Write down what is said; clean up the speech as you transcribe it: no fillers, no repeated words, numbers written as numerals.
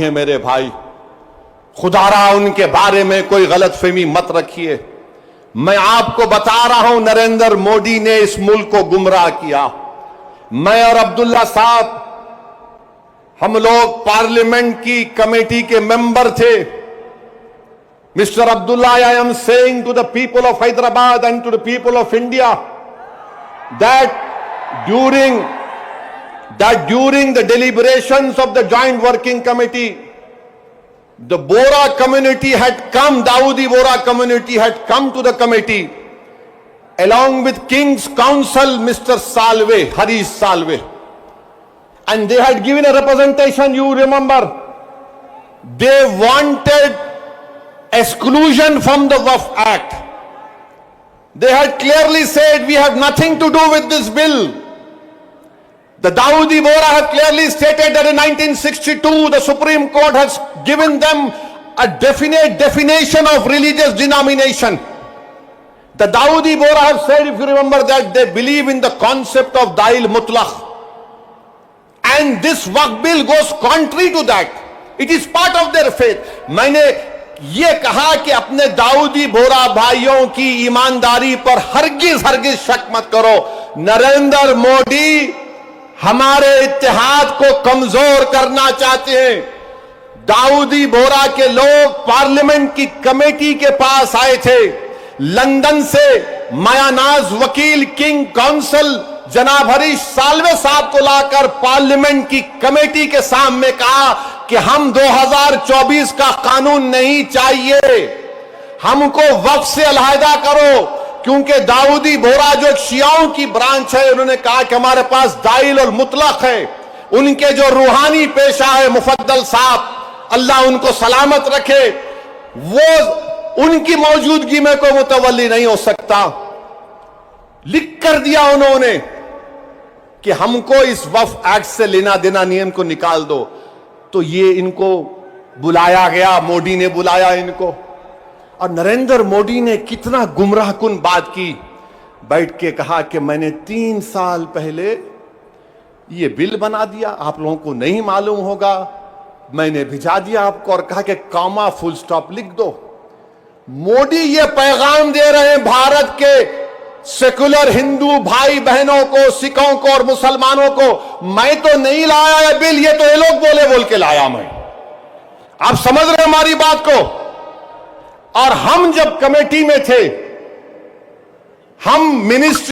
है मेरे भाई, खुदारा उनके बारे में कोई गलतफहमी मत रखिए। मैं आपको बता रहा हूं, नरेंद्र मोदी ने इस मुल्क को गुमराह किया। मैं और अब्दुल्ला साहब, हम लोग पार्लियामेंट की कमेटी के मेंबर थे। Mister Abdullah, I am saying to the people of Hyderabad and to the people of India that during the deliberations of the joint working committee, the Bora community had come, Dawoodi Bora community had come to the committee along with King's Counsel Mr. Salve, Harish Salve, and they had given a representation. You remember, they wanted exclusion from the Waqf Act. They had clearly said, we have nothing to do with this bill. The Dawoodi Bora have clearly stated that in 1962 the Supreme Court has given them a definite definition of religious denomination. The Dawoodi Bora have said, if you remember, that they believe in the concept of Dail Mutlaq. And this Waqf bill goes contrary to that. It is part of their faith. मैंने ये कहा कि अपने दाऊदी बोरा भाइयों की ईमानदारी पर हरगिज शक मत करो। नरेंद्र मोदी हमारे इत्तेहाद को कमजोर करना चाहते हैं। दाऊदी बोरा के लोग पार्लियामेंट की कमेटी के पास आए थे, लंदन से मायानाज वकील किंग काउंसिल जनाब हरीश साल्वे साहब को लाकर पार्लियामेंट की कमेटी के सामने कहा कि हम 2024 का कानून नहीं चाहिए, हमको वक्फ से अलहदा करो, क्योंकि दाऊदी बोरा जो शियाओं की ब्रांच है, उन्होंने कहा कि हमारे पास दाइल और मुतलक है। उनके जो रूहानी पेशा है मुफद्दल साहब, अल्लाह उनको सलामत रखे, वो उनकी मौजूदगी में कोई मुतवल्ली नहीं हो सकता। लिख कर दिया उन्होंने कि हमको इस वक्फ एक्ट से लेना देना नियम को निकाल दो। तो ये इनको बुलाया गया, मोदी ने बुलाया इनको, और नरेंद्र मोदी ने कितना गुमराहकुन बात की, बैठ के कहा कि मैंने 3 साल पहले ये बिल बना दिया, आप लोगों को नहीं मालूम होगा, मैंने भिजा दिया आपको और कहा कि कॉमा फुल स्टॉप लिख दो। मोदी ये पैगाम दे रहे हैं भारत के सेकुलर हिंदू भाई बहनों को, सिखों को और मुसलमानों को, मैं तो नहीं लाया है बिल, ये तो ये लोग बोल के लाया मैं। आप समझ रहे हमारी बात को? और हम जब कमेटी में थे, हम मिनिस्ट्री